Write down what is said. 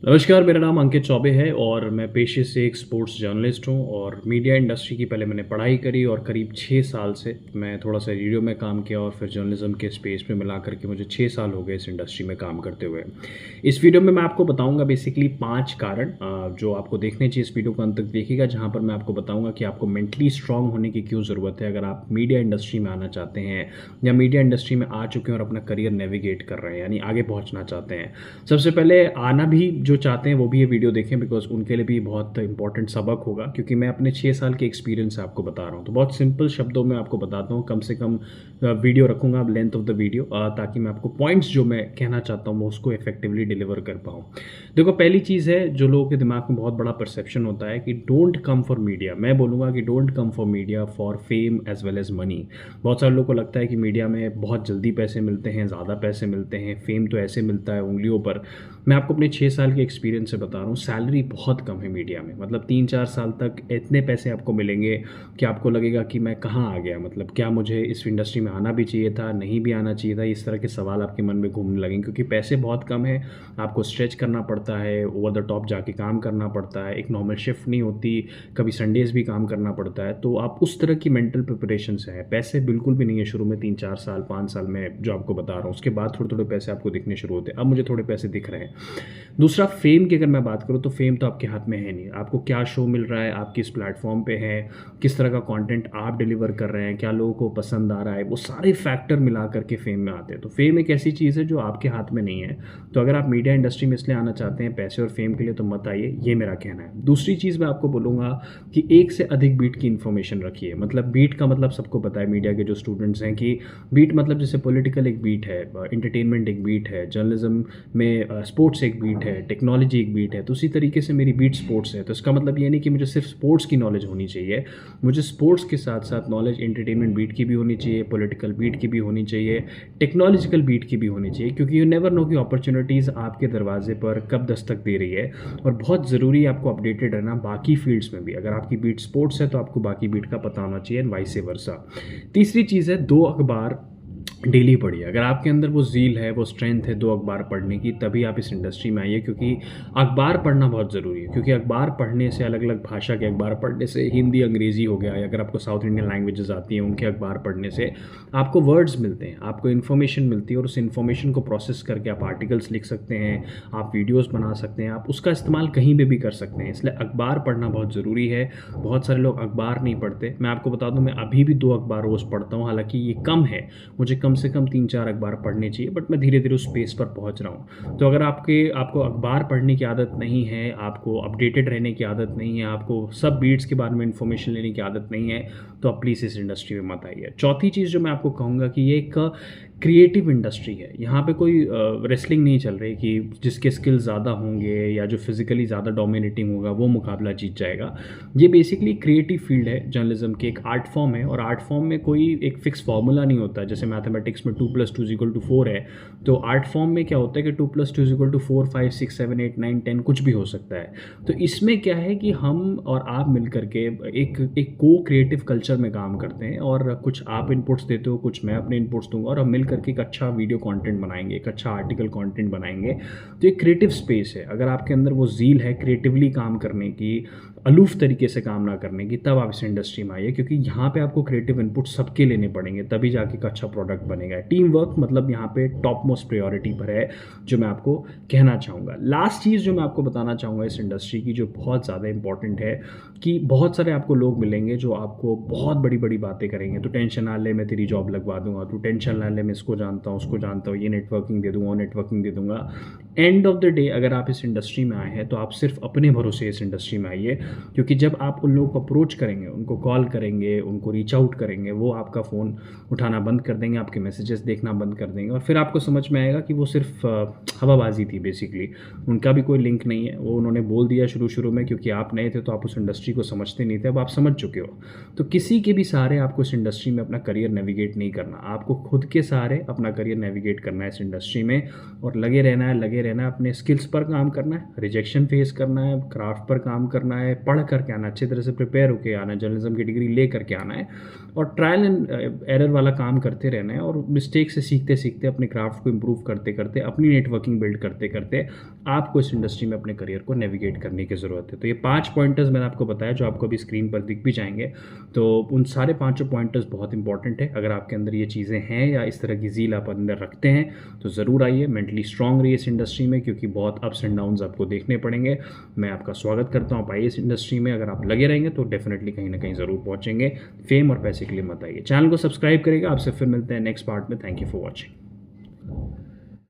नमस्कार, मेरा नाम अंकित चौबे है और मैं पेशे से एक स्पोर्ट्स जर्नलिस्ट हूँ और मीडिया इंडस्ट्री की पहले मैंने पढ़ाई करी और करीब 6 साल से मैं थोड़ा-सा रेडियो में काम किया और फिर जर्नलिज़्म के स्पेस में मिला कर के मुझे 6 साल हो गए इस इंडस्ट्री में काम करते हुए। इस वीडियो में मैं आपको बताऊँगा बेसिकली 5 कारण जो आपको देखने चाहिए। इस वीडियो को अंत तक देखिएगा, जहाँ पर मैं आपको बताऊँगा कि आपको मेंटली स्ट्रॉन्ग होने की क्यों ज़रूरत है अगर आप मीडिया इंडस्ट्री में आना चाहते हैं या मीडिया इंडस्ट्री में आ चुके हैं और अपना करियर नेविगेट कर रहे हैं, यानी आगे पहुँचना चाहते हैं। सबसे पहले आना भी जो चाहते हैं वो भी ये वीडियो देखें, बिकॉज़ उनके लिए भी बहुत इंपॉर्टेंट सबक होगा, क्योंकि मैं अपने 6 साल के एक्सपीरियंस से आपको बता रहा हूँ। तो बहुत सिंपल शब्दों में आपको बताता हूँ, कम से कम वीडियो रखूँगा लेंथ ऑफ द वीडियो, ताकि मैं आपको पॉइंट्स जो मैं कहना चाहता हूँ वो उसको इफेक्टिवली डिलीवर कर पाऊँ। देखो, पहली चीज़ है जो लोगों के दिमाग में बहुत बड़ा परसेप्शन होता है कि डोंट कम फॉर मीडिया। मैं बोलूँगा कि don't come for media for fame as well as money. बहुत सारे लोगों को लगता है कि मीडिया में बहुत जल्दी पैसे मिलते हैं, ज़्यादा पैसे मिलते हैं, फेम तो ऐसे मिलता है उँगलियों पर। मैं आपको अपने 6 साल के एक्सपीरियंस से बता रहा हूँ, सैलरी बहुत कम है मीडिया में। मतलब 3-4 साल तक इतने पैसे आपको मिलेंगे कि आपको लगेगा कि मैं कहाँ आ गया, मतलब क्या मुझे इस इंडस्ट्री में आना भी चाहिए था, नहीं भी आना चाहिए था। इस तरह के सवाल आपके मन में घूमने लगेंगे, क्योंकि पैसे बहुत कम है, आपको स्ट्रेच करना पड़ता है, ओवर द टॉप जाके काम करना पड़ता है, एक नॉर्मल शिफ्ट नहीं होती, कभी संडेज़ भी काम करना पड़ता है। तो आप उस तरह की मेंटल प्रिपरेशन से हैं। पैसे बिल्कुल भी नहीं है शुरू में 3-4 साल, 5 साल में जो आपको बता रहा हूँ। उसके बाद थोड़े-थोड़े पैसे आपको दिखने शुरू होते हैं। अब मुझे थोड़े पैसे दिख रहे हैं। दूसरा, फेम की अगर मैं बात करूँ तो फेम तो आपके हाथ में है नहीं। आपको क्या शो मिल रहा है, आप किस प्लेटफ़ॉर्म पे हैं, किस तरह का कंटेंट आप डिलीवर कर रहे हैं, क्या लोगों को पसंद आ रहा है, वो सारे फैक्टर मिला कर के फेम में आते हैं। तो फेम एक ऐसी चीज़ है जो आपके हाथ में नहीं है। तो अगर आप मीडिया इंडस्ट्री में इसलिए आना चाहते हैं पैसे और फेम के लिए, तो मत आइए, ये मेरा कहना है। दूसरी चीज़ मैं आपको बोलूँगा कि एक से अधिक बीट की इन्फॉर्मेशन रखिए। मतलब बीट का मतलब सबको पता है, मीडिया के जो स्टूडेंट्स हैं, कि बीट मतलब जैसे पॉलिटिकल एक बीट है, एंटरटेनमेंट एक बीट है, जर्नलिज्म में स्पोर्ट्स एक बीट है, टेक्नोलॉजी एक बीट है। तो उसी तरीके से मेरी बीट स्पोर्ट्स है। तो इसका मतलब ये नहीं कि मुझे सिर्फ स्पोर्ट्स की नॉलेज होनी चाहिए, मुझे स्पोर्ट्स के साथ साथ नॉलेज एंटरटेनमेंट बीट की भी होनी चाहिए, पॉलिटिकल बीट की भी होनी चाहिए, टेक्नोलॉजिकल बीट की भी होनी चाहिए, क्योंकि यू नेवर नो कि अपॉर्चुनिटीज़ आपके दरवाजे पर कब दस्तक दे रही है। और बहुत ज़रूरी है आपको अपडेटेड रहना बाकी फील्ड्स में भी। अगर आपकी बीट स्पोर्ट्स है तो आपको बाकी बीट का पता होना चाहिए, एंड वाइस वर्सा। तीसरी चीज़ है, 2 अखबार डेली पढ़िए। अगर आपके अंदर वो ज़ील है, वो स्ट्रेंथ है 2 अखबार पढ़ने की, तभी आप इस इंडस्ट्री में आइए, क्योंकि अखबार पढ़ना बहुत ज़रूरी है। क्योंकि अखबार पढ़ने से, अलग-अलग भाषा के अखबार पढ़ने से, हिंदी, अंग्रेज़ी हो गया, या अगर आपको साउथ इंडियन लैंग्वेजेस आती हैं उनके अखबार पढ़ने से आपको वर्ड्स मिलते हैं, आपको इन्फॉर्मेशन मिलती है, और उस इन्फॉर्मेशन को प्रोसेस करके आप आर्टिकल्स लिख सकते हैं, आप वीडियोज़ बना सकते हैं, आप उसका इस्तेमाल कहीं पे भी कर सकते हैं। इसलिए अखबार पढ़ना बहुत ज़रूरी है। बहुत सारे लोग अखबार नहीं पढ़ते। मैं आपको बता दूँ, मैं अभी भी 2 अखबार रोज़ पढ़ता हूँ, हालाँकि ये कम है, मुझे कम से कम 3-4 अखबार पढ़ने चाहिए, बट मैं धीरे-धीरे उस स्पेस पर पहुँच रहा हूँ। तो अगर आपको अखबार पढ़ने की आदत नहीं है, आपको अपडेटेड रहने की आदत नहीं है, आपको सब बीट्स के बारे में इन्फॉर्मेशन लेने की आदत नहीं है, तो आप प्लीज़ इस इंडस्ट्री में मत आइए। चौथी चीज़ जो मैं आपको कहूँगा कि ये एक क्रिएटिव इंडस्ट्री है। यहाँ पे कोई रेसलिंग नहीं चल रही कि जिसके स्किल्स ज़्यादा होंगे या जो फिज़िकली ज़्यादा डोमिनेटिंग होगा वो मुकाबला जीत जाएगा। ये बेसिकली क्रिएटिव फील्ड है जर्नलिज्म की, एक आर्ट फॉर्म है, और आर्ट फॉर्म में कोई एक फिक्स फार्मूला नहीं होता। जैसे मैथमेटिक्स में 2 + 2 = 4 है, तो आर्ट फॉर्म में क्या होता है कि 2 + 2 = 4, 5, 6, 7, 8, 9, 10 कुछ भी हो सकता है। तो इसमें क्या है कि हम और आप मिल करके एक को क्रिएटिव कल्चर में काम करते हैं, और कुछ आप इनपुट्स देते हो, कुछ मैं अपने इनपुट्स दूंगा, और हम मिल करके एक अच्छा वीडियो कंटेंट बनाएंगे, एक अच्छा आर्टिकल कंटेंट बनाएंगे। तो एक क्रिएटिव स्पेस है। अगर आपके अंदर वो ज़ील है क्रिएटिवली काम करने की, अलूफ तरीके से काम ना करने की, तब आप इस इंडस्ट्री में आइए, क्योंकि यहाँ पे आपको क्रिएटिव इनपुट सबके लेने पड़ेंगे, तभी जाके एक अच्छा प्रोडक्ट बनेगा। टीम वर्क मतलब यहाँ पे टॉप मोस्ट प्रायोरिटी पर है, जो मैं आपको कहना चाहूँगा। लास्ट चीज़ जो मैं आपको बताना चाहूँगा इस इंडस्ट्री की, जो बहुत ज़्यादा इंपॉर्टेंट है, कि बहुत सारे आपको लोग मिलेंगे जो आपको बहुत बड़ी-बड़ी बातें करेंगे। तो टेंशन ना ले, मैं तेरी जॉब लगवा दूँगा, तू टेंशन ना ले, मैं इसको जानता हूँ, उसको जानता हूँ, ये नेटवर्किंग दे दूँगा, वो नेटवर्किंग दे दूँगा। एंड ऑफ द डे अगर आप इस इंडस्ट्री में आए हैं तो आप सिर्फ अपने भरोसे इस इंडस्ट्री में आइए, क्योंकि जब आप उन लोगों को अप्रोच करेंगे, उनको कॉल करेंगे, उनको रीच आउट करेंगे, वो आपका फ़ोन उठाना बंद कर देंगे, आपके मैसेजेस देखना बंद कर देंगे, और फिर आपको समझ में आएगा कि वो सिर्फ हवाबाजी थी बेसिकली। उनका भी कोई लिंक नहीं है, वो उन्होंने बोल दिया शुरू में, क्योंकि आप नए थे तो आप उस इंडस्ट्री को समझते नहीं थे, अब आप समझ चुके हो। तो किसी के भी सहारे आपको इस इंडस्ट्री में अपना करियर नेविगेट नहीं करना, आपको खुद के सहारे अपना करियर नेविगेट करना है इस इंडस्ट्री में, और लगे रहना है, लगे लगे रहना है, अपने स्किल्स पर काम करना है, रिजेक्शन फेस करना है, क्राफ्ट पर काम करना है, पढ़ करके आना, अच्छी तरह से प्रिपेयर होकर आना है, जर्नलिज्म की डिग्री ले करके आना है और ट्रायल एंड एरर वाला काम करते रहना है और मिस्टेक से सीखते सीखते अपने क्राफ्ट को इम्प्रूव करते करते अपनी नेटवर्किंग बिल्ड करते करते आपको इस इंडस्ट्री में अपने करियर को नेविगेट करने की ज़रूरत है। तो ये 5 पॉइंटर्स मैंने आपको बताया जो आपको अभी स्क्रीन पर दिख भी जाएंगे, तो उन सारे 5 पॉइंटर्स बहुत इंपॉर्टेंट है। अगर आपके अंदर ये चीज़ें हैं या इस तरह की ज़ील आप अंदर रखते हैं तो ज़रूर आइए, मेंटली स्ट्रांग रहिए इस इंडस्ट्री में, क्योंकि बहुत अप्स एंड डाउन्स आपको देखने पड़ेंगे। मैं आपका स्वागत करता हूँ, आप आइए इस इंडस्ट्री में। अगर आप लगे रहेंगे तो डेफिनेटली कहीं ना कहीं ज़रूर पहुँचेंगे। फेम और पैसे के लिए मत आइए। चैनल को सब्सक्राइब करेगा। आपसे फिर मिलते हैं नेक्स्ट पार्ट में। Thank you for watching.